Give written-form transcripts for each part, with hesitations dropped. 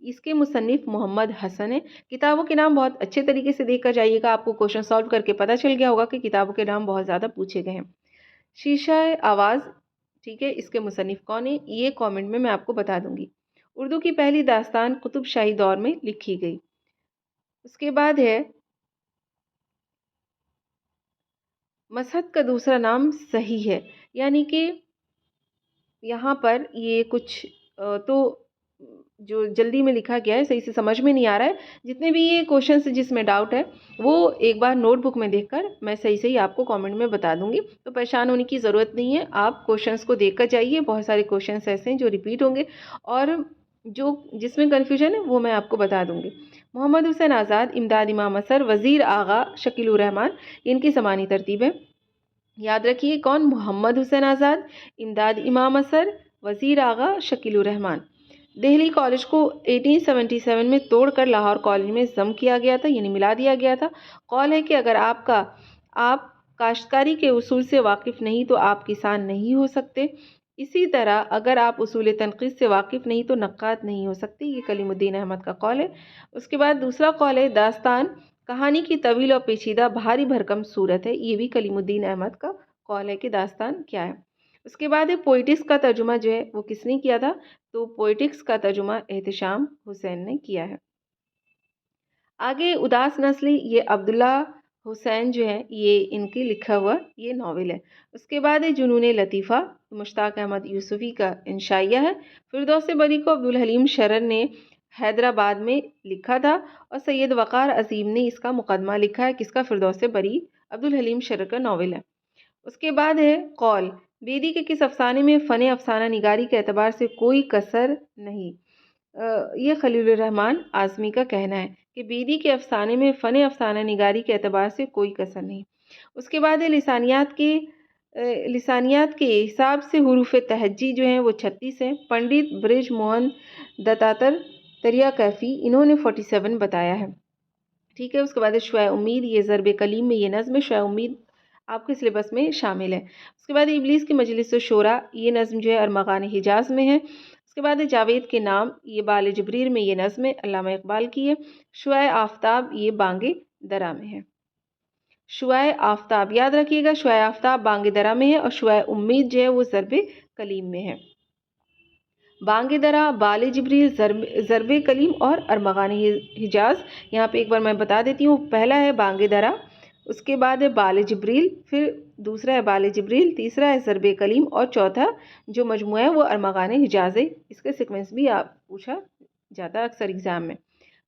اس کے مصنف محمد حسن ہیں۔ کتابوں کے نام بہت اچھے طریقے سے دیکھ کر جائیے گا، آپ کو کوشچن سالو کر کے پتہ چل گیا ہوگا کہ کتابوں کے نام بہت زیادہ پوچھے گئے ہیں۔ شیشہ آواز، ٹھیک ہے، اس کے مصنف کون ہیں یہ کامنٹ میں آپ کو بتا دوں گی۔ اردو کی پہلی داستان قطب شاہی دور میں لکھی گئی۔ اس کے بعد ہے مسحت کا دوسرا نام صحیح ہے، یعنی کہ یہاں پر یہ کچھ تو جو جلدی میں لکھا گیا ہے صحیح سے سمجھ میں نہیں آ رہا ہے، جتنے بھی یہ کوشچنس جس میں ڈاؤٹ ہے وہ ایک بار نوٹ بک میں دیکھ کر میں صحیح آپ کو کامنٹ میں بتا دوں گی، تو پریشان ہونے کی ضرورت نہیں ہے، آپ کوشچنس کو دیکھ کر جائیے، بہت سارے کوشچنس ایسے ہیں جو ریپیٹ ہوں گے اور جس میں کنفیوژن ہے وہ میں آپ کو بتا دوں گی۔ محمد حسین آزاد، امداد امام اثر، وزیر آغا شکیل الرحمان، ان کی زمانی ترتیب ہے۔ یاد رکھیے کون؟ محمد حسین آزاد، امداد امام اثر، وزیر آغا شکیل الرحمان۔ دہلی کالج کو 1877 میں توڑ کر لاہور کالج میں ضم کیا گیا تھا، یعنی ملا دیا گیا تھا۔ قول ہے کہ اگر آپ کاشتکاری کے اصول سے واقف نہیں تو آپ کسان نہیں ہو سکتے، اسی طرح اگر آپ اصول تنقید سے واقف نہیں تو نقاد نہیں ہو سکتے، یہ کلیم الدین احمد کا قول ہے۔ اس کے بعد دوسرا قول ہے داستان کہانی کی طویل اور پیچیدہ بھاری بھرکم صورت ہے، یہ بھی کلیم الدین احمد کا قول ہے کہ داستان کیا ہے۔ اس کے بعد ہے پوئٹکس کا ترجمہ جو ہے وہ کس نے کیا تھا؟ تو پوئٹکس کا ترجمہ احتشام حسین نے کیا ہے۔ آگے اداس نسلی، یہ عبداللہ حسین جو ہے یہ ان کی لکھا ہوا یہ ناول ہے۔ اس کے بعد ہے جنون لطیفہ، مشتاق احمد یوسفی کا انشائیہ ہے۔ فردوس بری کو عبدالحلیم شرر نے حیدرآباد میں لکھا تھا اور سید وقار عظیم نے اس کا مقدمہ لکھا ہے، کس کا؟ فردوس بری، عبدالحلیم شرر کا ناول ہے۔ اس کے بعد ہے قول، بیدی کے کس افسانے میں فن افسانہ نگاری کے اعتبار سے کوئی کسر نہیں؟ یہ خلیل الرحمن اعظمی کا کہنا ہے کہ بیدی کے افسانے میں فن افسانہ نگاری کے اعتبار سے کوئی کسر نہیں۔ اس کے بعد ہے لسانیات کے حساب سے حروف تہجی جو ہیں وہ 36 ہیں۔ پنڈت برج موہن دتاتر تریا کیفی انہوں نے 47 بتایا ہے، ٹھیک ہے۔ اس کے بعد ہے شعاع امید، یہ ضرب کلیم میں یہ نظم ہے، شعاع امید آپ کے سلیبس میں شامل ہے۔ اس کے بعد ابلیس کی مجلس الشورى، یہ نظم جو ہے ارمغان حجاز میں ہے۔ اس کے بعد جاوید کے نام، یہ بال جبریر میں یہ نظم ہے، علامہ اقبال کی ہے۔ شعاع آفتاب، یہ بانگ درا میں ہے۔ شعاع آفتاب یاد رکھیے گا، شعاع آفتاب بانگ درا میں ہے اور شعاع امید جو ہے وہ ضرب کلیم میں ہے۔ بانگ درا، بال جبریل، ضرب کلیم اور ارمغان حجاز، یہاں پہ ایک بار میں بتا دیتی ہوں، پہلا ہے بانگ درا، اس کے بعد ہے بال جبریل، پھر دوسرا ہے بال جبریل، تیسرا ہے ضرب کلیم اور چوتھا جو مجموعہ ہے وہ ارمغان حجاز ہے۔ اس کا سیکوینس بھی آپ پوچھا جاتا ہے اکثر ایگزام میں۔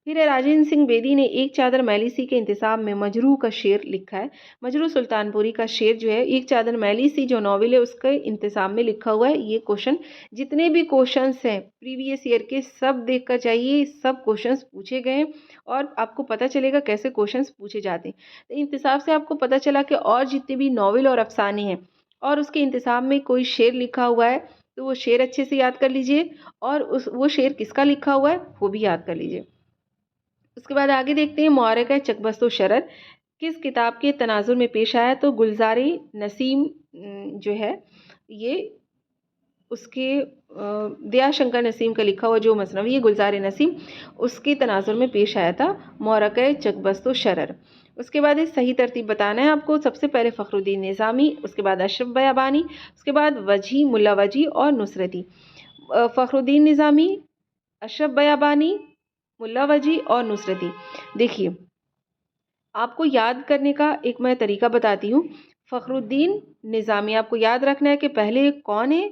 پھر راجندر سنگھ بیدی نے ایک چادر میلی سی کے انتصاب میں مجروح کا شعر لکھا ہے۔ مجروح سلطان پوری کا شعر جو ہے ایک چادر میلی سی جو ناول ہے اس کے انتصاب میں لکھا ہوا ہے۔ یہ کوشچن جتنے بھی کوشچنس ہیں پریویس ایئر کے سب دیکھ کر جائیے، سب کوشچنس پوچھے گئے ہیں اور آپ کو پتہ چلے گا کیسے کوشچنس پوچھے جاتے ہیں۔ تو انتصاب سے آپ کو پتہ چلا کہ اور جتنے بھی ناول اور افسانے ہیں اور اس کے انتصاب میں کوئی شعر لکھا ہوا ہے تو وہ شعر اچھے سے یاد کر لیجئے اور وہ شعر کس کا لکھا ہوا ہے وہ بھی یاد کر لیجئے۔ اس کے بعد آگے دیکھتے ہیں معرکہ چکبست و شرر کس کتاب کے تناظر میں پیش آیا؟ تو گلزار نسیم جو ہے یہ اس کے دیا شنکر نسیم کا لکھا ہوا جو مثنوی ہے گلزار نسیم، اس کے تناظر میں پیش آیا تھا معرکہ چکبست و شرر۔ اس کے بعد صحیح ترتیب بتانا ہے آپ کو، سب سے پہلے فخر الدین نظامی، اس کے بعد اشرف بیابانی، اس کے بعد وجیح، ملا وجیح اور نصرتی۔ فخر الدین نظامی، اشرف بیابانی، ملا وجیح اور نصرتی۔ دیکھیے آپ کو یاد کرنے کا ایک میں طریقہ بتاتی ہوں۔ فخر الدین نظامی آپ کو یاد رکھنا ہے کہ پہلے کون ہے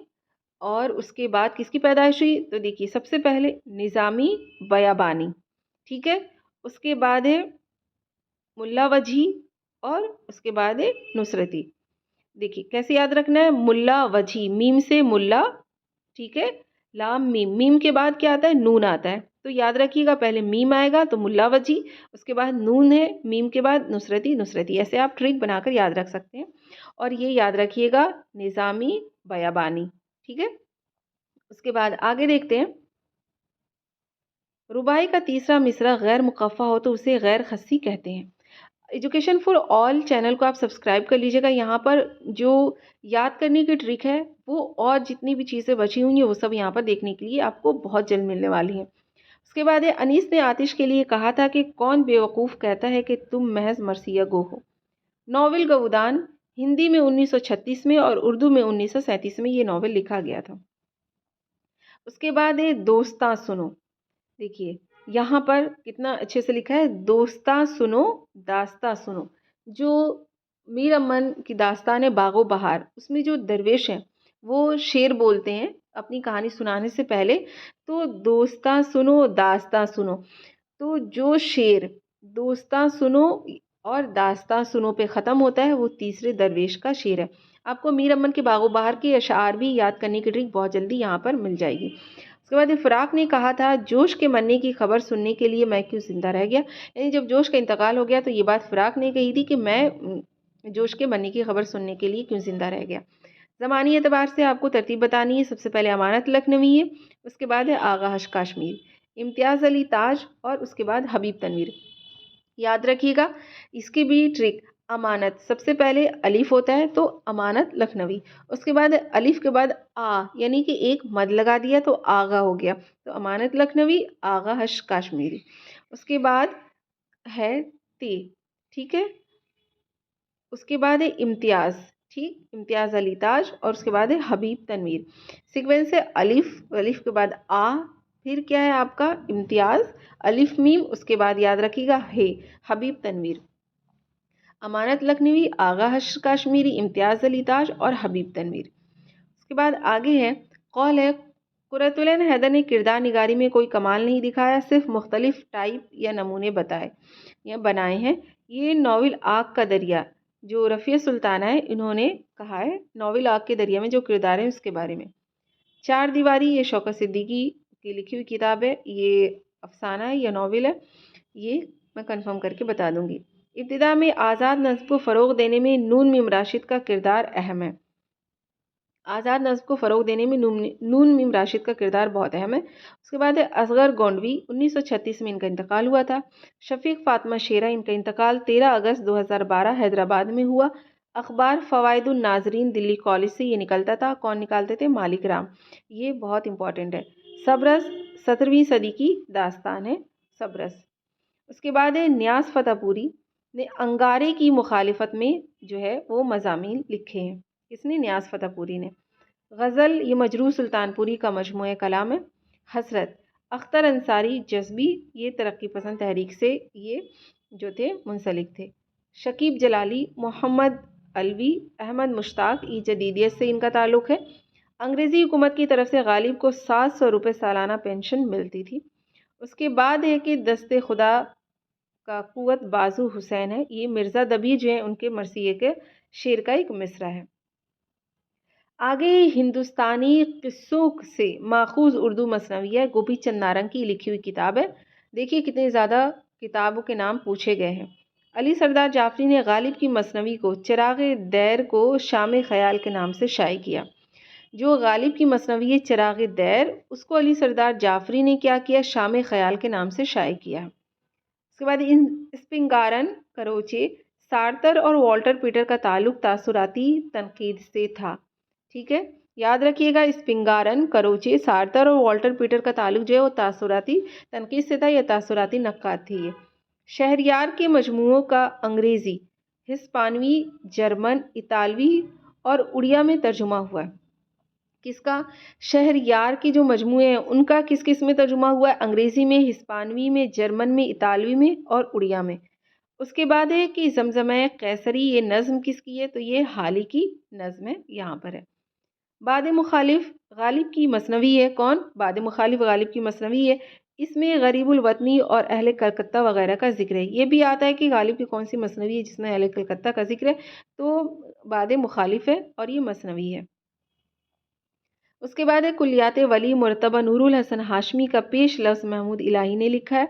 اور اس کے بعد کس کی پیدائش ہوئی؟ تو دیکھیے سب سے پہلے نظامی بیابانی، ٹھیک ہے، اس کے بعد ہے ملا وجیح اور اس کے بعد ہے نصرتی۔ دیکھیے کیسے یاد رکھنا ہے، ملا وجیح، میم سے ملا، ٹھیک ہے، لام میم، میم کے بعد کیا آتا ہے؟ نون آتا ہے، تو یاد رکھیے گا پہلے میم آئے گا تو ملا وجیح، اس کے بعد نون ہے، میم کے بعد نصرتی، نصرتی، ایسے آپ ٹرک بنا کر یاد رکھ سکتے ہیں۔ اور یہ یاد رکھیے گا نظامی بیابانی، ٹھیک ہے۔ اس کے بعد آگے دیکھتے ہیں، رباعی کا تیسرا مصرع غیر مقفع ہو تو اسے غیر خصی کہتے ہیں۔ ایجوکیشن فار آل چینل کو آپ سبسکرائب کر لیجئے گا، یہاں پر جو یاد کرنے کی ٹرک ہے وہ اور جتنی بھی چیزیں بچی ہوئی ہیں وہ سب یہاں پر دیکھنے کے لیے آپ کو بہت جلد ملنے والی ہیں۔ اس کے بعد انیس نے آتش کے لیے کہا تھا کہ کون بیوقوف کہتا ہے کہ تم محض مرثیہ گو ہو۔ ناول گودان ہندی میں 1936 میں اور اردو میں 1937 میں یہ ناول لکھا گیا تھا۔ اس کے بعد دوستاں سنو، دیکھیے یہاں پر کتنا اچھے سے لکھا ہے، دوستاں سنو داستاں سنو۔ جو میر امن کی داستان ہے باغ و بہار، اس میں جو درویش ہیں وہ شعر بولتے ہیں اپنی کہانی سنانے سے پہلے، تو دوستاں سنو داستاں سنو، تو جو شعر دوستاں سنو اور داستاں سنو پہ ختم ہوتا ہے وہ تیسرے درویش کا شعر ہے۔ آپ کو میر امن کے باغ و بہار کے اشعار بھی یاد کرنے کی ٹرک بہت جلدی یہاں پر مل جائے گی۔ اس کے بعد فراق نے کہا تھا جوش کے مرنے کی خبر سننے کے لیے میں کیوں زندہ رہ گیا، یعنی جب جوش کا انتقال ہو گیا تو یہ بات فراق نے کہی تھی کہ میں جوش کے مرنے کی خبر سننے کے لیے کیوں زندہ رہ گیا۔ زمانی اعتبار سے آپ کو ترتیب بتانی ہے، سب سے پہلے امانت لکھنوی ہے، اس کے بعد ہے آغا حش کاشمیر، امتیاز علی تاج اور اس کے بعد حبیب تنویر۔ یاد رکھیے گا اس کی بھی ٹرک، امانت سب سے پہلے الف ہوتا ہے تو امانت لکھنوی، اس کے بعد الف کے بعد آ یعنی کہ ایک مد لگا دیا تو آغا ہو گیا، تو امانت لکھنوی آغا حش کاشمیری۔ اس کے بعد ہے تے، ٹھیک ہے، اس کے بعد ہے امتیاز، ٹھیک، امتیاز علی تاج، اور اس کے بعد ہے حبیب تنویر۔ سیکوینس ہے الف کے بعد آ، پھر کیا ہے آپ کا امتیاز، الف میم، اس کے بعد یاد رکھیے گا ہے حبیب تنویر، امانت لکھنوی، آغا حش کاشمیری، امتیاز علی تاج اور حبیب تنویر۔ اس کے بعد آگے ہے قول ہے قرۃ العین حیدر نے کردار نگاری میں کوئی کمال نہیں دکھایا، صرف مختلف ٹائپ یا نمونے بتائے یا بنائے ہیں۔ یہ ناول آگ کا دریا جو رفیع سلطانہ ہے انہوں نے کہا ہے، ناول آگ کے دریا میں جو کردار ہیں اس کے بارے میں۔ چار دیواری یہ شوکت صدیقی کی لکھی ہوئی کتاب ہے، یہ افسانہ ہے یا ناول ہے، یہ میں کنفرم کر کے بتا دوں گی۔ ابتدا میں آزاد نظم کو فروغ دینے میں نون میم راشد کا کردار اہم ہے، آزاد نظم کو فروغ دینے میں نون میم راشد کا کردار بہت اہم ہے۔ اس کے بعد ہے اصغر گونڈوی، 1936 میں ان کا انتقال ہوا تھا۔ شفیق فاطمہ شیرہ، ان کا انتقال 13 اگست 2012 حیدرآباد میں ہوا۔ اخبار فوائد الناظرین دلی کالج سے یہ نکلتا تھا، کون نکالتے تھے؟ مالک رام، یہ بہت امپورٹنٹ ہے۔ سبرس 17ویں صدی کی داستان ہے سبرس۔ اس کے بعد ہے نیاز فتح پوری نے انگارے کی مخالفت میں جو ہے وہ مضامین لکھے ہیں، کس نے؟ نیاز فتح پوری نے۔ غزل یہ مجروح سلطان پوری کا مجموعہ کلام ہے۔ حسرت اختر انصاری جذبی، یہ ترقی پسند تحریک سے یہ جو تھے منسلک تھے۔ شکیب جلالی، محمد علوی، احمد مشتاق، یہ جدیدیت سے ان کا تعلق ہے۔ انگریزی حکومت کی طرف سے غالب کو 700 روپے سالانہ پینشن ملتی تھی۔ اس کے بعد ہے کہ دست خدا کا قوت بازو حسین ہے، یہ مرزا دبیر جو ہیں ان کے مرثیے کے شعر کا ایک مصرع ہے۔ آگے ہندوستانی قصوں سے ماخوذ اردو مثنوی ہے، گوپی چند نارنگ کی لکھی ہوئی کتاب ہے۔ دیکھیے کتنے زیادہ کتابوں کے نام پوچھے گئے ہیں۔ علی سردار جعفری نے غالب کی مثنوی کو چراغ دیر کو شام خیال کے نام سے شائع کیا۔ جو غالب کی مثنوی ہے چراغ دیر، اس کو علی سردار جعفری نے کیا کیا؟ شام خیال کے نام سے شائع کیا۔ اس کے بعد اسپنگارن کروچے، سارتر اور والٹر پیٹر کا تعلق تاثراتی تنقید سے تھا، ٹھیک ہے، یاد رکھیے گا اسپنگارن کروچے، سارتر اور والٹر پیٹر کا تعلق جو ہے وہ تاثراتی تنقید سے تھا یا تاثراتی نقاد تھی۔ یہ شہریار کے مجموعوں کا انگریزی، ہسپانوی، جرمن، اطالوی اور اڑیا میں ترجمہ ہوا ہے۔ کس کا؟ شہریار کے جو مجموعے ہیں ان کا کس میں ترجمہ ہوا ہے؟ انگریزی میں، ہسپانوی میں، جرمن میں، اطالوی میں اور اڑیا میں۔ اس کے بعد ہے کہ زمزمہ قیصری، یہ نظم کس کی ہے؟ تو یہ حالی کی نظم ہے، یہاں پر ہے۔ باد مخالف غالب کی مثنوی ہے، کون؟ باد مخالف غالب کی مثنوی ہے، اس میں غریب الوطنی اور اہل کلکتہ وغیرہ کا ذکر ہے۔ یہ بھی آتا ہے کہ غالب کی کون سی مثنوی ہے جس میں اہل کلکتہ کا ذکر ہے، تو باد مخالف ہے اور یہ مثنوی ہے۔ اس کے بعد ہے کلیات ولی مرتبہ نور الحسن ہاشمی کا پیش لفظ محمود الہی نے لکھا ہے۔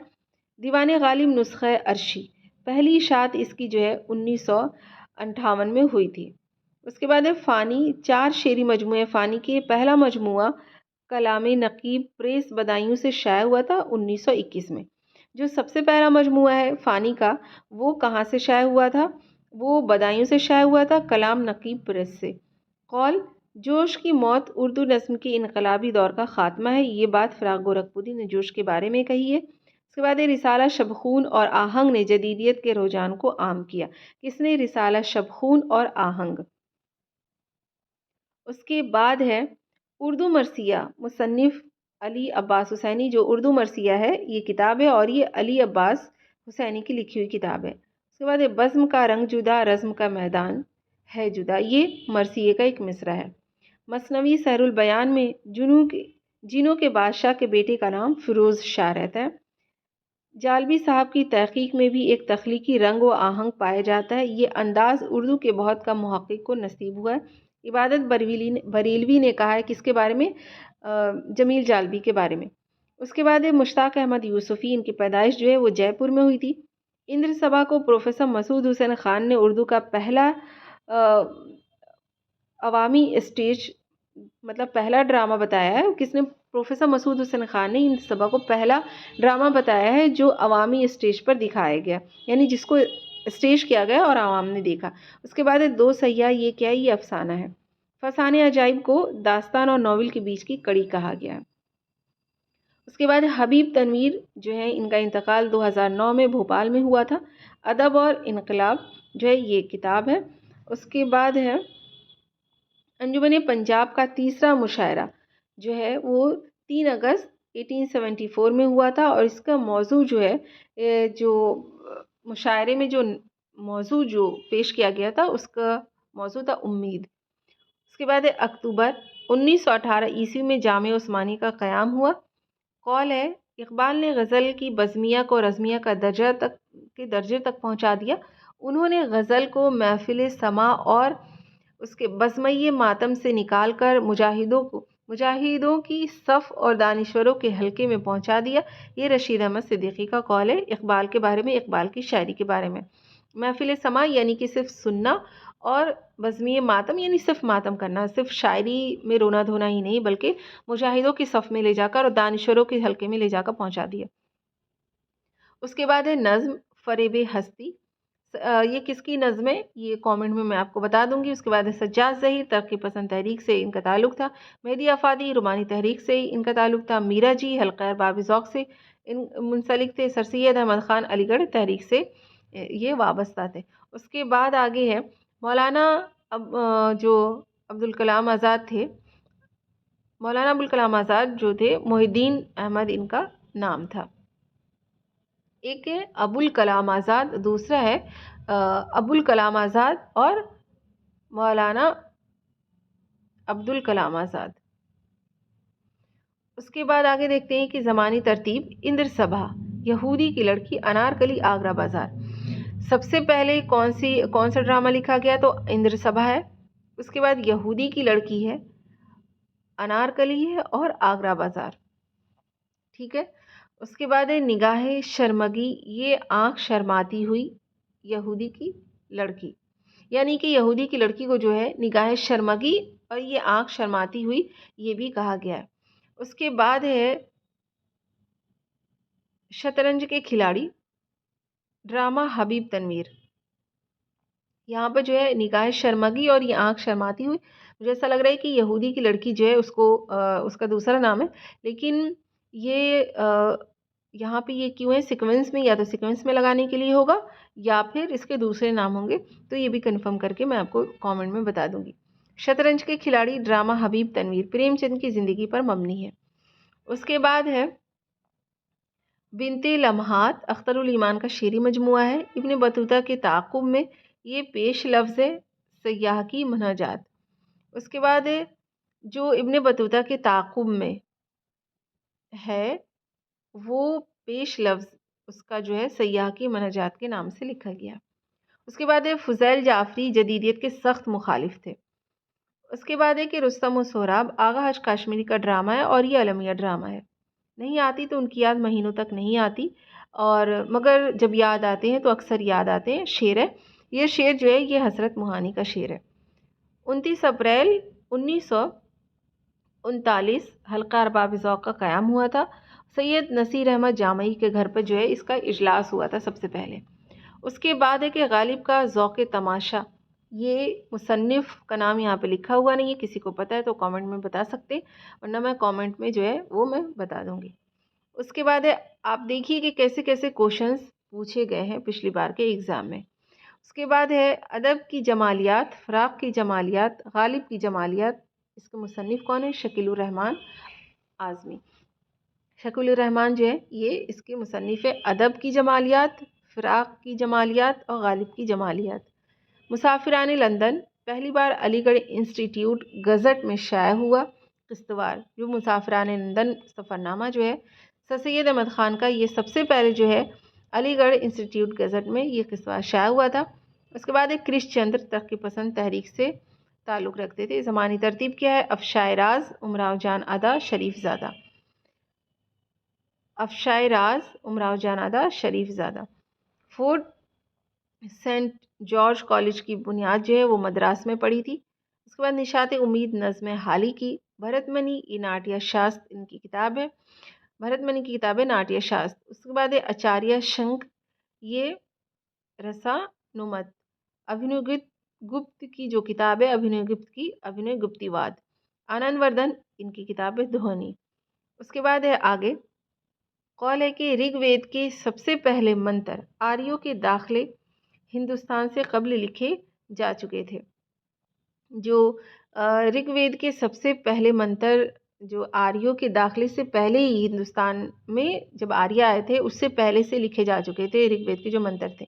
دیوان غالب نسخہ عرشی، پہلی اشاعت اس کی جو ہے 1958 میں ہوئی تھی۔ اس کے بعد ہے فانی، 4 شعری مجموعے فانی کے پہلا مجموعہ کلام نقیب پریس بدایوں سے شائع ہوا تھا 1921 میں۔ جو سب سے پہلا مجموعہ ہے فانی کا وہ کہاں سے شائع ہوا تھا؟ وہ بدایوں سے شائع ہوا تھا، کلام نقیب پریس سے۔ قول جوش کی موت اردو نظم کے انقلابی دور کا خاتمہ ہے، یہ بات فراق گورکھپوری نے جوش کے بارے میں کہی ہے۔ اس کے بعد رسالہ شبخون اور آہنگ نے جدیدیت کے رجحان کو عام کیا۔ کس نے؟ رسالہ شبخون اور آہنگ۔ اس کے بعد ہے اردو مرثیہ، مصنف علی عباس حسینی۔ جو اردو مرثیہ ہے یہ کتاب ہے اور یہ علی عباس حسینی کی لکھی ہوئی کتاب ہے۔ اس کے بعد ہے بزم کا رنگ جدا، رزم کا میدان ہے جدا، یہ مرثیے کا ایک مصرع ہے۔ مثنوی سحر البیان میں جنوں کے بادشاہ کے بیٹے کا نام فیروز شاہ رہتا ہے۔ جالبی صاحب کی تحقیق میں بھی ایک تخلیقی رنگ و آہنگ پایا جاتا ہے، یہ انداز اردو کے بہت کم محقق کو نصیب ہوا ہے۔ عبادت بریلوی نے کہا ہے کس کے بارے میں؟ جمیل جالبی کے بارے میں۔ اس کے بعد مشتاق احمد یوسفی، ان کی پیدائش جو ہے وہ جے پور میں ہوئی تھی۔ اندر صبا کو پروفیسر مسعود حسین خان نے اردو کا پہلا عوامی اسٹیج پہلا ڈرامہ بتایا ہے۔ کس نے؟ پروفیسر مسعود حسین خان نے اندر صبا کو پہلا ڈرامہ بتایا ہے جو عوامی اسٹیج پر دکھایا گیا، یعنی جس کو اسٹیج کیا گیا اور عوام نے دیکھا۔ اس کے بعد دو سیاح، یہ کیا ہے؟ یہ افسانہ ہے۔ فسانے عجائب کو داستان اور ناول کے بیچ کی کڑی کہا گیا ہے۔ اس کے بعد حبیب تنویر جو ہے ان کا انتقال 2009 میں بھوپال میں ہوا تھا۔ ادب اور انقلاب جو ہے یہ کتاب ہے۔ اس کے بعد ہے انجمن پنجاب کا تیسرا مشاعرہ جو ہے وہ 3 اگست 1874 میں ہوا تھا، اور اس کا موضوع جو ہے جو مشاعرے میں جو موضوع جو پیش کیا گیا تھا اس کا موضوع تھا امید۔ اس کے بعد اکتوبر 1918 عیسوی میں جامعہ عثمانی کا قیام ہوا۔ قول ہے اقبال نے غزل کی بزمیہ کو رزمیہ کا درجے تک پہنچا دیا۔ انہوں نے غزل کو محفل سماع اور اس کے بزمئے ماتم سے نکال کر مجاہدوں کی صف اور دانشوروں کے حلقے میں پہنچا دیا۔ یہ رشید احمد صدیقی کا قول ہے اقبال کے بارے میں، اقبال کی شاعری کے بارے میں۔ محفل سماع یعنی کہ صرف سننا، اور بزمئے ماتم یعنی صرف ماتم کرنا، صرف شاعری میں رونا دھونا ہی نہیں بلکہ مجاہدوں کی صف میں لے جا کر اور دانشوروں کے حلقے میں لے جا کر پہنچا دیا۔ اس کے بعد ہے نظم فریب ہستی، یہ کس کی نظم ہے یہ کامنٹ میں آپ کو بتا دوں گی۔ اس کے بعد ہے سجاد ظہیر، ترقی پسند تحریک سے ان کا تعلق تھا۔ مہدی آفادی، رومانی تحریک سے ان کا تعلق تھا۔ میرا جی حلقہ ارباب ذوق سے منسلک تھے۔ سر سید احمد خان علی گڑھ تحریک سے یہ وابستہ تھے۔ اس کے بعد آگے ہے مولانا جو عبدالکلام آزاد تھے، مولانا ابوالکلام آزاد جو تھے محی الدین احمد ان کا نام تھا۔ ایک ہے ابوالکلام آزاد، دوسرا ہے ابوالکلام آزاد اور مولانا عبدالکلام آزاد۔ اس کے بعد آگے دیکھتے ہیں کہ زمانی ترتیب۔ اندر صبا، یہودی کی لڑکی، انارکلی، آگرہ بازار۔ سب سے پہلے کون سا ڈرامہ لکھا گیا؟ تو اندر صبا ہے۔ اس کے بعد یہودی کی لڑکی ہے، انارکلی ہے اور آگرہ بازار، ٹھیک ہے۔ اس کے بعد ہے نگاہ شرمگی، یہ آنکھ شرماتی ہوئی یہودی کی لڑکی، یعنی کہ یہودی کی لڑکی کو جو ہے نگاہ شرمگی اور یہ آنکھ شرماتی ہوئی یہ بھی کہا گیا ہے۔ اس کے بعد ہے شطرنج کے کھلاڑی، ڈرامہ حبیب تنویر۔ یہاں پر جو ہے نگاہ شرمگی اور یہ آنکھ شرماتی ہوئی، مجھے ایسا لگ رہا ہے کہ یہودی کی لڑکی جو ہے اس کا دوسرا نام ہے، لیکن یہ یہاں پہ یہ کیوں ہے سیکوینس میں، یا تو سیکوینس میں لگانے کے لیے ہوگا یا پھر اس کے دوسرے نام ہوں گے، تو یہ بھی کنفرم کر کے میں آپ کو کامنٹ میں بتا دوں گی۔ شطرنج کے کھلاڑی ڈرامہ حبیب تنویر پریم چند کی زندگی پر مبنی ہے۔ اس کے بعد ہے بنت لمحات، اختر الایمان کا شعری مجموعہ ہے۔ ابن بطوطہ کے تعاقب میں یہ پیش لفظ ہے سیاح کی مناجات۔ اس کے بعد ہے جو ابن بطوطہ کے تعاقب میں ہے وہ پیش لفظ اس کا جو ہے سیاح کی مناجات کے نام سے لکھا گیا۔ اس کے بعد ہے فضیل جعفری جدیدیت کے سخت مخالف تھے۔ اس کے بعد ہے کہ رستم و سہراب آغا حج کاشمیری کا ڈرامہ ہے اور یہ المیہ ڈرامہ ہے۔ نہیں آتی تو ان کی یاد مہینوں تک نہیں آتی، اور مگر جب یاد آتے ہیں تو اکثر یاد آتے ہیں۔ شعر ہے، یہ شعر جو ہے یہ حضرت موہانی کا شعر ہے۔ 29 اپریل 1939 حلقہ ارباب ذوق کا قیام ہوا تھا۔ سید نصیر احمد جامعی کے گھر پر جو ہے اس کا اجلاس ہوا تھا سب سے پہلے۔ اس کے بعد ہے کہ غالب کا ذوق تماشا یہ مصنف کا نام یہاں پہ لکھا ہوا نہیں ہے، کسی کو پتہ ہے تو کامنٹ میں بتا سکتے، ورنہ میں کامنٹ میں جو ہے وہ میں بتا دوں گی۔ اس کے بعد ہے آپ دیکھیے کہ کیسے کیسے کوشچنس پوچھے گئے ہیں پچھلی بار کے ایگزام میں۔ اس کے بعد ہے ادب کی جمالیات، فراق کی جمالیات، غالب کی جمالیات، اس کے مصنف کون ہے؟ شکیل الرحمن اعظمی۔ شکیل الرحمن جو ہے یہ اس کے مصنف ہے۔ ادب کی جمالیات، فراق کی جمالیات اور غالب کی جمالیات۔ مسافران لندن پہلی بار علی گڑھ انسٹیٹیوٹ گزٹ میں شائع ہوا۔ قسطوار جو مسافران لندن سفر نامہ جو ہے سر سید احمد خان کا، یہ سب سے پہلے جو ہے علی گڑھ انسٹیٹیوٹ گزٹ میں یہ قسطوار شائع ہوا تھا۔ اس کے بعد ایک کرش چندر ترقی پسند تحریک سے تعلق رکھتے تھے۔ زمانی ترتیب کیا ہے؟ افشائے راز، امراؤ جان ادا، شریف زادہ۔ افشائے راز، امراؤ جان ادا، شریف زادہ۔ فورٹ سینٹ جارج کالج کی بنیاد جو ہے وہ مدراس میں پڑی تھی۔ اس کے بعد نشاط امید نظم حالی کی۔ بھرت منی یہ ناٹیہ شاستر ان کی کتاب ہے، بھرت منی کی کتاب ہے ناٹیہ شاستر۔ اس کے بعد ہے آچاریہ شنک، یہ رسا نمت۔ ابھینو گپت کی جو کتاب ہے ابھینو گپت کی ابھینو گپتی واد۔ آنند وردھن ان کی کتاب ہے دھونی۔ اس کے بعد ہے آگے قول ہے کہ رگ وید کے سب سے پہلے منتر آریوں کے داخلے ہندوستان سے قبل لکھے جا چکے تھے۔ جو رگ وید کے سب سے پہلے منتر جو آریوں کے داخلے سے پہلے ہی ہندوستان میں جب آریہ آئے تھے اس سے پہلے سے لکھے جا چکے تھے رگ وید کے جو منتر تھے۔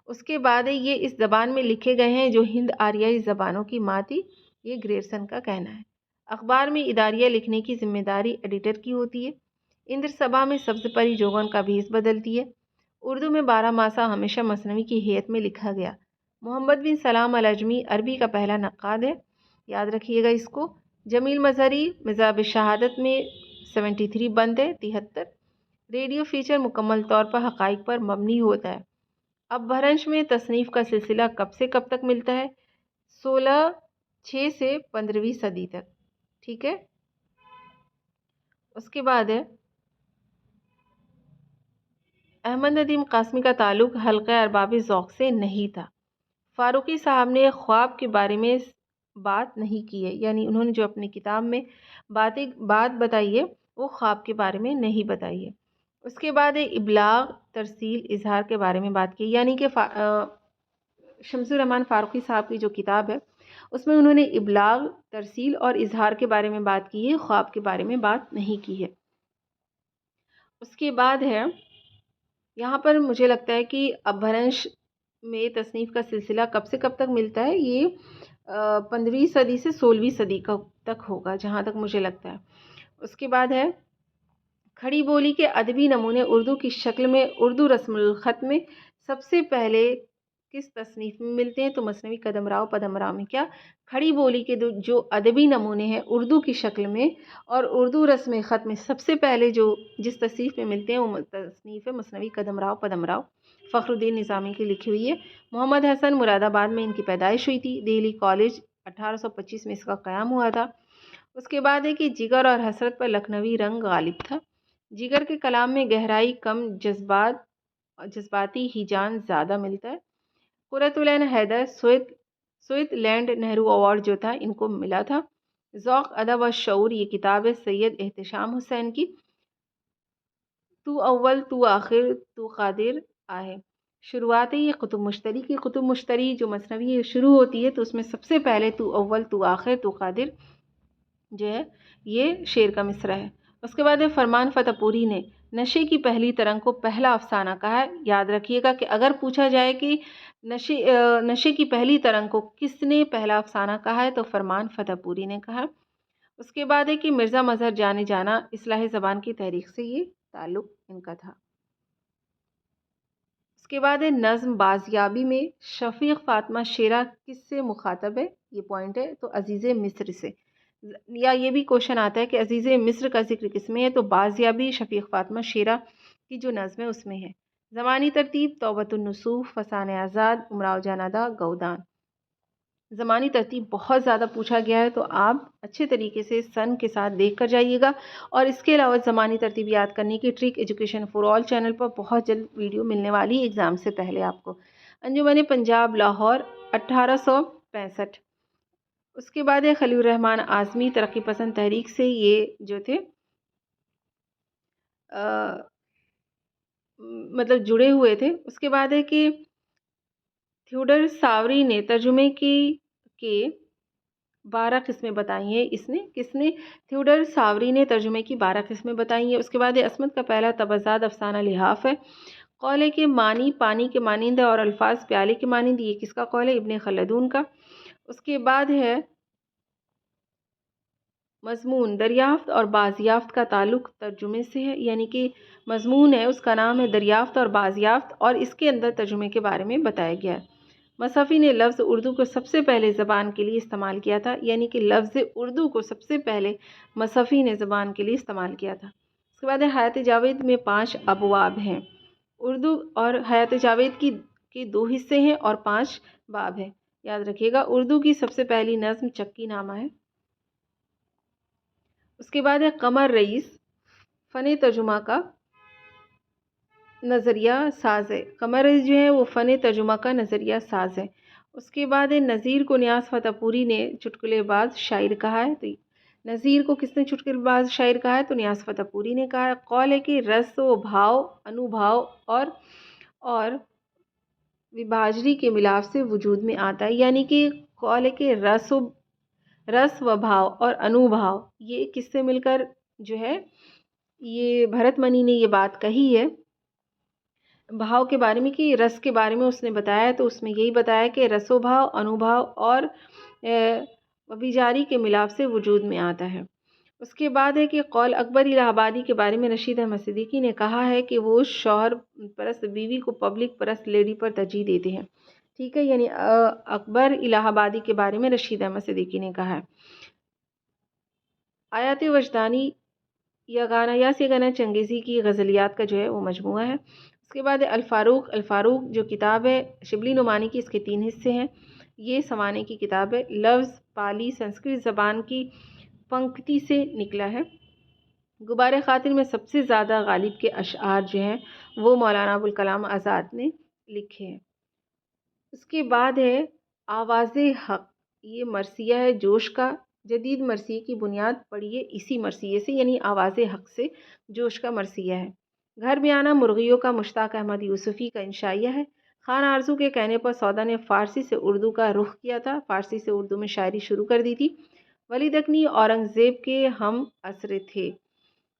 اس کے بعد یہ اس زبان میں لکھے گئے ہیں جو ہند آریائی زبانوں کی ماں تھی، یہ گریرسن کا کہنا ہے۔ اخبار میں اداریہ لکھنے کی ذمہ داری ایڈیٹر کی ہوتی ہے۔ اندر سبھا میں سبز پری جوگن کا بھیس بدلتی ہے۔ اردو میں 12 ماسہ ہمیشہ مثنوی کی ہیئت میں لکھا گیا۔ محمد بن سلام العجمی عربی کا پہلا نقاد ہے، یاد رکھیے گا اس کو۔ جمیل مظہری مذہب شہادت میں 73 بند ہے، 73۔ ریڈیو فیچر مکمل طور پر حقائق پر مبنی ہوتا ہے۔ اب بھرنش میں تصنیف کا سلسلہ کب سے کب تک ملتا ہے؟ 16 سے 15ویں صدی تک، ٹھیک ہے۔ اس کے بعد ہے احمد ندیم قاسمی کا تعلق حلقہ ارباب ذوق سے نہیں تھا۔ فاروقی صاحب نے خواب کے بارے میں بات نہیں کی ہے، یعنی انہوں نے جو اپنی کتاب میں بات بتائی ہے وہ خواب کے بارے میں نہیں بتائی ہے۔ اس کے بعد ابلاغ، ترسیل، اظہار کے بارے میں بات کی، یعنی کہ شمس الرحمن فاروقی صاحب کی جو کتاب ہے اس میں انہوں نے ابلاغ، ترسیل اور اظہار کے بارے میں بات کی ہے، خواب کے بارے میں بات نہیں کی ہے۔ اس کے بعد ہے یہاں پر مجھے لگتا ہے کہ اپبھرنش میں تصنیف کا سلسلہ کب سے کب تک ملتا ہے؟ یہ 15ویں صدی سے 16ویں صدی تک ہوگا جہاں تک مجھے لگتا ہے۔ اس کے بعد ہے کھڑی بولی کے ادبی نمونے اردو کی شکل میں اردو رسم الخط میں سب سے پہلے کس تصنیف میں ملتے ہیں؟ تو مثنوی قدم راؤ پدم راؤ میں۔ کیا کھڑی بولی کے جو ادبی نمونے ہیں اردو کی شکل میں اور اردو رسم خط میں سب سے پہلے جس تصنیف میں ملتے ہیں وہ تصنیف ہے مثنوی قدم راؤ پدم راؤ، فخر الدین نظامی کی لکھی ہوئی ہے۔ محمد حسن مراد آباد میں ان کی پیدائش ہوئی تھی۔ دہلی کالج 1825 میں اس کا قیام ہوا تھا۔ اس کے بعد ہے کہ جگر اور حسرت پر لکھنوی رنگ غالب تھا۔ جگر کے کلام میں گہرائی کم، جذباتی ہیجان زیادہ ملتا ہے۔ Qurratulain Hyder Soviet land Nehru award جو تھا ان کو ملا تھا۔ ذوق، ادب اور شعور، یہ کتاب ہے سید احتشام حسین کی۔ تو اول تو آخر تو قادر آہے۔ شروعات ہے یہ قطب مشتری کی۔ قطب مشتری جو مثنوی شروع ہوتی ہے تو اس میں سب سے پہلے تو اول تو آخر تو قادر جو ہے یہ شعر کا مصرع ہے۔ اس کے بعد ہے فرمان فتح پوری نے نشے کی پہلی ترنگ کو پہلا افسانہ کہا ہے۔ یاد رکھیے گا کہ اگر پوچھا جائے کہ نشے کی پہلی ترنگ کو کس نے پہلا افسانہ کہا ہے تو فرمان فتح پوری نے کہا۔ اس کے بعد ہے کہ مرزا مظہر جانے جانا اصلاح زبان کی تحریک سے یہ تعلق ان کا تھا۔ اس کے بعد ہے نظم بازیابی میں شفیق فاطمہ شیرہ کس سے مخاطب ہے؟ یہ پوائنٹ ہے تو عزیز مصر سے، یا یہ بھی کوشچن آتا ہے کہ عزیز مصر کا ذکر کس میں ہے تو بازیابی شفیق فاطمہ شیرہ کی جو نظم ہے اس میں ہے۔ زمانی ترتیب توبۃ النصوح، فسانہ آزاد، امراؤ جان ادا، گودان۔ زمانی ترتیب بہت زیادہ پوچھا گیا ہے، تو آپ اچھے طریقے سے سن کے ساتھ دیکھ کر جائیے گا. اور اس کے علاوہ زمانی ترتیب یاد کرنے کی trick education for all channel پر بہت جلد ویڈیو ملنے والی ہے ایگزام سے پہلے آپ کو. انجمن پنجاب لاہور 1865. اس کے بعد ہے خلیل الرحمن اعظمی ترقی پسند تحریک سے یہ جو تھے مطلب جڑے ہوئے تھے. اس کے بعد ہے کہ تھیوڈر ساوری نے ترجمے کے 12 قسمیں بتائی ہیں. کس نے؟ تھیوڈر ساوری نے ترجمے کی 12 قسمیں بتائی ہیں. اس کے بعد عصمت کا پہلا تبعزاد افسانہ لحاف ہے. قول کے معنی پانی کے مانند اور الفاظ پیالے کے مانند، یہ کس کا قول ہے؟ ابن خلدون کا. اس کے بعد ہے مضمون دریافت اور بازیافت کا تعلق ترجمے سے ہے، یعنی کہ مضمون ہے اس کا نام ہے دریافت اور بازیافت، اور اس کے اندر ترجمے کے بارے میں بتایا گیا ہے. مصحفی نے لفظ اردو کو سب سے پہلے زبان کے لیے استعمال کیا تھا، یعنی کہ لفظ اردو کو سب سے پہلے مصحفی نے زبان کے لیے استعمال کیا تھا. اس کے بعد حیات جاوید میں 5 ابواب ہیں. اردو اور حیات جاوید کی 2 حصے ہیں اور 5 باب ہیں. یاد رکھیے گا. اردو کی سب سے پہلی نظم چکی نامہ ہے. اس کے بعد ہے قمر رئیس فن ترجمہ کا نظریہ ساز ہے. قمر رئیس جو ہے وہ فن ترجمہ کا نظریہ ساز ہے. اس کے بعد ہے نظیر کو نیاز فتح پوری نے چٹکلے باز شاعر کہا ہے. تو نظیر کو کس نے چٹکلے باز شاعر کہا ہے؟ تو نیاز فتح پوری نے کہا ہے. قول ہے کہ رس و بھاؤ انوبھاؤ اور وبھاجری کے ملاپ سے وجود میں آتا ہے، یعنی کہ قول ہے کہ رس و بھاؤ اور انوبھاؤ یہ کس سے مل کر جو ہے یہ بھرت منی نے یہ بات کہی ہے بھاؤ کے بارے میں، کہ رس کے بارے میں اس نے بتایا. تو اس میں یہی بتایا کہ رس و بھاؤ انوبھاؤ اور وبھاجاری کے ملاپ سے وجود میں آتا ہے. اس کے بعد ہے کہ قول اکبر الہ آبادی کے بارے میں رشید احمد صدیقی نے کہا ہے کہ وہ شوہر پرست بیوی کو پبلک پرست لیڈی پر ترجیح دیتے ہیں. ٹھیک ہے، یعنی اکبر الہ آبادی کے بارے میں رشید احمد صدیقی نے کہا ہے. آیات وجدانی یا گانا چنگیزی کی غزلیات کا جو ہے وہ مجموعہ ہے. اس کے بعد الفاروق جو کتاب ہے شبلی نعمانی کی، اس کے 3 حصے ہیں. یہ سوانے کی کتاب ہے. لفظ پالی سنسکرت زبان کی پنکتی سے نکلا ہے. غبار خاطر میں سب سے زیادہ غالب کے اشعار جو ہیں وہ مولانا ابوالکلام آزاد نے لکھے ہیں. اس کے بعد ہے آواز حق. یہ مرثیہ ہے جوش کا. جدید مرثیے کی بنیاد پڑی ہے اسی مرثیے سے، یعنی آواز حق سے جوش کا مرثیہ ہے. گھر میں آنا مرغیوں کا مشتاق احمد یوسفی کا انشائیہ ہے. خان آرزو کے کہنے پر سودا نے فارسی سے اردو کا رخ کیا تھا، فارسی سے اردو میں شاعری شروع کر دی تھی. ولی دکنی اورنگزیب کے ہم عصر تھے.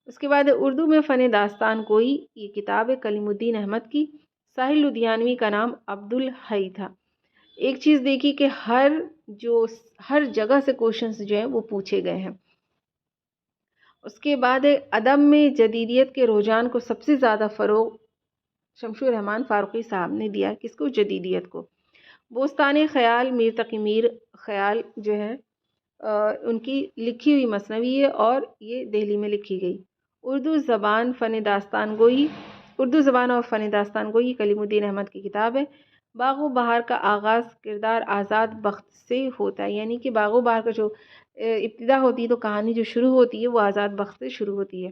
اس کے بعد اردو میں فن داستان گوئی. یہ کتاب ہے کلیم الدین احمد کی. ساحل لدھیانوی کا نام عبدالحی تھا. ایک چیز دیکھی کہ ہر جگہ سے کوشچنز جو ہیں وہ پوچھے گئے ہیں. اس کے بعد ادب میں جدیدیت کے رجحان کو سب سے زیادہ فروغ شمشو الرحمن فاروقی صاحب نے دیا. کس کو؟ جدیدیت کو. بوستان خیال میر تقی میر خیال جو ہے ان کی لکھی ہوئی مثنوی ہے اور یہ دہلی میں لکھی گئی. اردو زبان اور فن داستان گوئی کلیم الدین احمد کی کتاب ہے. باغ و بہار کا آغاز کردار آزاد بخت سے ہوتا ہے، یعنی کہ باغ و بہار کا جو ابتدا ہوتی ہے تو کہانی جو شروع ہوتی ہے وہ آزاد بخت سے شروع ہوتی ہے.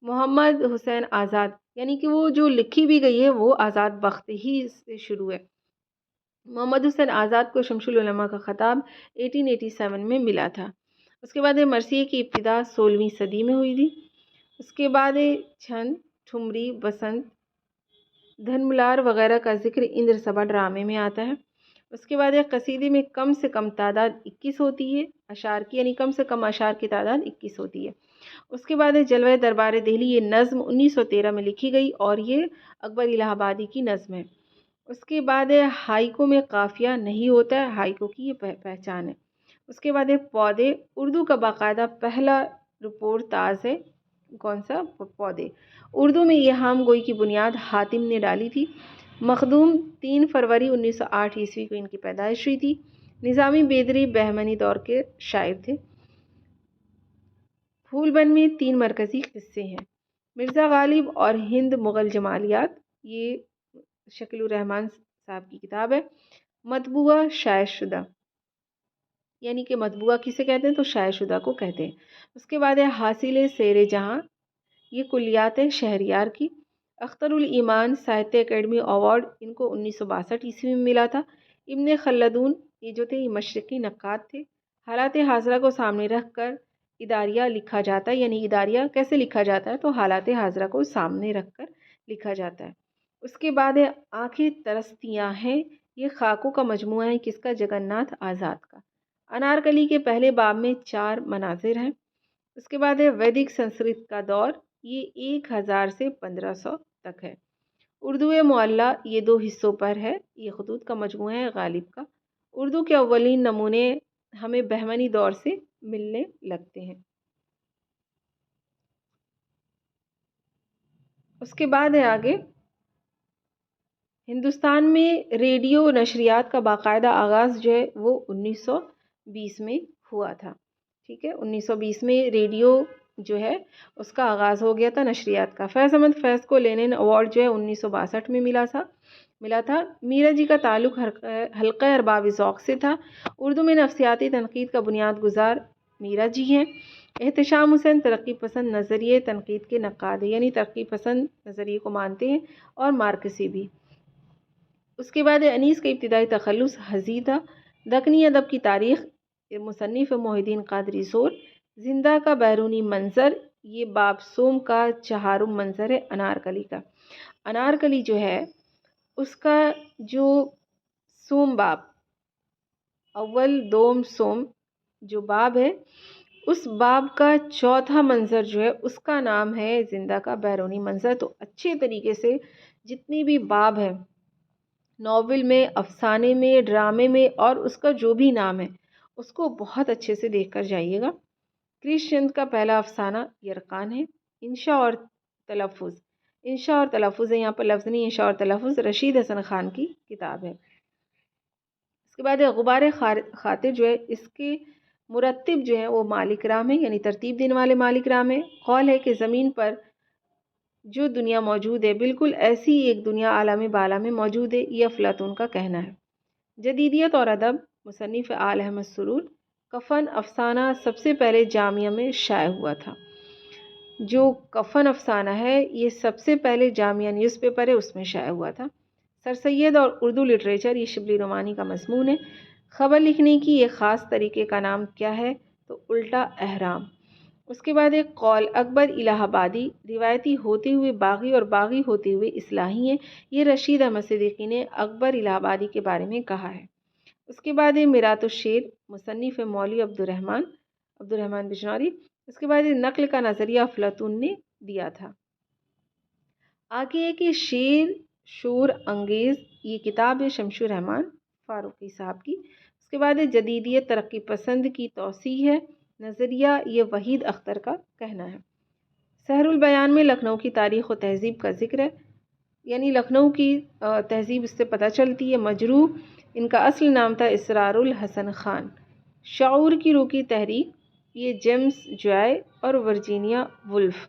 محمد حسین آزاد، یعنی کہ وہ جو لکھی بھی گئی ہے وہ آزاد بخت ہی سے شروع ہے. محمد حسین آزاد کو شمس العلماء کا خطاب 1887 میں ملا تھا. اس کے بعد مرثیے کی ابتدا 16ویں صدی میں ہوئی تھی. اس کے بعد چھند، ٹھمری، بسنت، دھنملار وغیرہ کا ذکر اندر سبھا ڈرامے میں آتا ہے. اس کے بعد قصیدے میں کم سے کم تعداد 21 ہوتی ہے اشعار کی، یعنی کم سے کم اشعار کی تعداد 21 ہوتی ہے. اس کے بعد جلوہ دربار دہلی. یہ نظم 1913 میں لکھی گئی اور یہ اکبر الہ آبادی کی نظم ہے. اس کے بعد ہائیکو میں قافیہ نہیں ہوتا ہے، ہائیکو کی یہ پہچان ہے. اس کے بعد پودے. اردو کا باقاعدہ پہلا رپورٹ تاز ہے. کون سا؟ پودے. اردو میں یہ ہام گوئی کی بنیاد حاتم نے ڈالی تھی. مخدوم 3 فروری 1908 عیسوی کو ان کی پیدائش ہوئی تھی. نظامی بیدری بہمنی دور کے شاعر تھے. پھول بن میں 3 مرکزی قصے ہیں. مرزا غالب اور ہند مغل جمالیات. یہ شکیل الرحمن صاحب کی کتاب ہے. مطبوعہ شائع شدہ. یعنی کہ مطبوعہ کسے کہتے ہیں؟ تو شائع شدہ کو کہتے ہیں۔ اس کے بعد ہے حاصل سیر جہاں، یہ کلیات ہے شہریار کی۔ اختر الایمان ساہتیہ اکیڈمی ایوارڈ ان کو 1962 میں ملا تھا۔ ابن خلدون یہ جو تھے یہ مشرقی نقاد تھے۔ حالات حاضرہ کو سامنے رکھ کر اداریہ لکھا جاتا ہے، یعنی اداریہ کیسے لکھا جاتا ہے؟ تو حالات حاضرہ کو سامنے رکھ کر لکھا جاتا ہے۔ اس کے بعد ہے آنکھیں ترستیاں ہیں، یہ خاکوں کا مجموعہ ہے، کس کا؟ جگن ناتھ آزاد کا۔ انارکلی کے پہلے باب میں 4 مناظر ہیں۔ اس کے بعد ہے ویدک سنسکرت کا دور، یہ 1000 سے 1500 تک ہے۔ اردو معلیٰ یہ 2 حصوں پر ہے، یہ خطوط کا مجموعہ ہے غالب کا۔ اردو کے اولین نمونے ہمیں بہمنی دور سے ملنے لگتے ہیں۔ اس کے بعد ہے آگے ہندوستان میں ریڈیو نشریات کا باقاعدہ آغاز جو ہے وہ 1920 میں ہوا تھا۔ ٹھیک ہے، 1920 میں ریڈیو جو ہے اس کا آغاز ہو گیا تھا نشریات کا۔ فیض احمد فیض کو لینن ایوارڈ جو ہے 1962 میں ملا تھا۔ میرا جی کا تعلق حلقہ ارباب ذوق سے تھا۔ اردو میں نفسیاتی تنقید کا بنیاد گزار میرا جی ہیں۔ احتشام حسین ترقی پسند نظریے تنقید کے نقاد ہیں، یعنی ترقی پسند نظریے کو مانتے ہیں اور مارکسی بھی۔ اس کے بعد انیس کا ابتدائی تخلص حزی تھا۔ دکنی ادب کی تاریخ مصنف محی الدین قادری زور۔ زندہ کا بیرونی منظر، یہ باب سوم کا چہارم منظر ہے انارکلی کا۔ انارکلی جو ہے اس کا جو سوم باب، اول دوم سوم جو باب ہے، اس باب کا چوتھا منظر جو ہے اس کا نام ہے زندہ کا بیرونی منظر۔ تو اچھے طریقے سے جتنی بھی باب ہے ناول میں، افسانے میں، ڈرامے میں، اور اس کا جو بھی نام ہے اس کو بہت اچھے سے دیکھ کر جائیے گا۔ کرش چند کا پہلا افسانہ یرقان ہے۔ انشاء اور تلفظ، انشاء اور تلفظ ہے، یہاں پر لفظ نہیں، انشاء اور تلفظ رشید حسن خان کی کتاب ہے۔ اس کے بعد غبار خاطر جو ہے اس کے مرتب جو ہے وہ مالک رام ہے، یعنی ترتیب دینے والے مالک رام ہے۔ قول ہے کہ زمین پر جو دنیا موجود ہے بالکل ایسی ایک دنیا عالم بالا میں موجود ہے، یہ افلاطون کا کہنا ہے۔ جدیدیت اور ادب، مصنف آل احمد سرور۔ کفن افسانہ سب سے پہلے جامعہ میں شائع ہوا تھا۔ جو کفن افسانہ ہے یہ سب سے پہلے جامعہ نیوز پیپر ہے اس میں شائع ہوا تھا۔ سر سید اور اردو لٹریچر، یہ شبلی نعمانی کا مضمون ہے۔ خبر لکھنے کی ایک خاص طریقے کا نام کیا ہے؟ تو الٹا احرام۔ اس کے بعد ایک قول اکبر الہ آبادی، روایتی ہوتے ہوئے باغی اور باغی ہوتے ہوئے اصلاحی ہیں، یہ رشید احمد صدیقی نے اکبر الہ آبادی کے بارے میں کہا ہے۔ اس کے بعد میرات الشعر، مصنف مولوی عبدالرحمن بجنوری۔ اس کے بعد نقل کا نظریہ افلاطون نے دیا تھا۔ آگے ہے کہ شعر شور انگیز، یہ کتاب ہے شمس الرحمن فاروقی صاحب کی۔ اس کے بعد جدیدیت ترقی پسند کی توسیع ہے، نظریہ یہ وحید اختر کا کہنا ہے۔ سحر البیان میں لکھنؤ کی تاریخ و تہذیب کا ذکر ہے، یعنی لکھنؤ کی تہذیب اس سے پتہ چلتی ہے۔ مجروح، ان کا اصل نام تھا اسرار الحسن خان۔ شعور کی روح کی تحریک، یہ جیمز جوائے اور ورجینیا وولف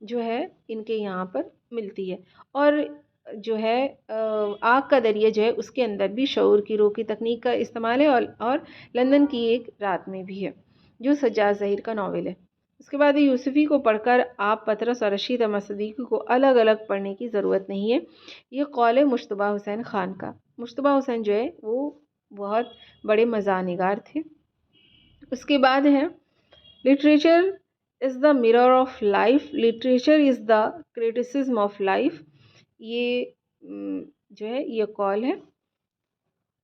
جو ہے ان کے یہاں پر ملتی ہے۔ اور جو ہے آگ کا دریا جو ہے اس کے اندر بھی شعور کی روح کی تکنیک کا استعمال ہے، اور لندن کی ایک رات میں بھی ہے جو سجاد ظہیر کا ناول ہے۔ اس کے بعد یوسفی کو پڑھ کر آپ پطرس اور رشید احمد صدیقی کو الگ الگ پڑھنے کی ضرورت نہیں ہے، یہ قول ہے مجتبیٰ حسین خان کا۔ مجتبیٰ حسین جو ہے وہ بہت بڑے مزاح نگار تھے۔ اس کے بعد ہے literature is the mirror of life, literature is the criticism of life, یہ جو ہے یہ قول ہے۔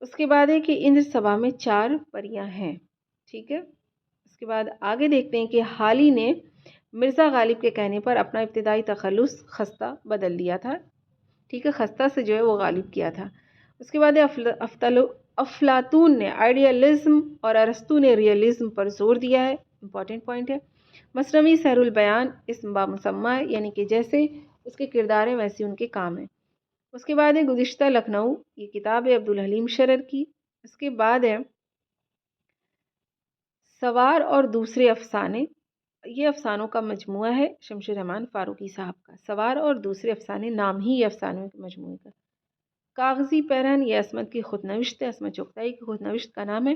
اس کے بعد ہے کہ اندر سبھا میں 4 پریاں ہیں۔ ٹھیک ہے، اس کے بعد آگے دیکھتے ہیں کہ حالی نے مرزا غالب کے کہنے پر اپنا ابتدائی تخلص خستہ بدل دیا تھا۔ ٹھیک ہے، خستہ سے جو ہے وہ غالب کیا تھا۔ اس کے بعد افلاطون نے آئیڈیالزم اور ارسطو نے ریئلزم پر زور دیا ہے، امپورٹنٹ پوائنٹ ہے۔ مثنوی سحر البیان اسم با مسمہ ہے، یعنی کہ جیسے اس کے کردار ہیں ویسے ان کے کام ہیں۔ اس کے بعد ہے گزشتہ لکھنؤ، یہ کتاب ہے عبدالحلیم شرر کی۔ اس کے بعد ہے سوار اور دوسرے افسانے، یہ افسانوں کا مجموعہ ہے شمس الرحمن فاروقی صاحب کا۔ سوار اور دوسرے افسانے، نام ہی یہ افسانوں کے مجموعے کا۔ کاغذی پیرہن، یہ عصمت کی خود نوشت ہے، عصمت چغتائی کی خود نوشت کا نام ہے۔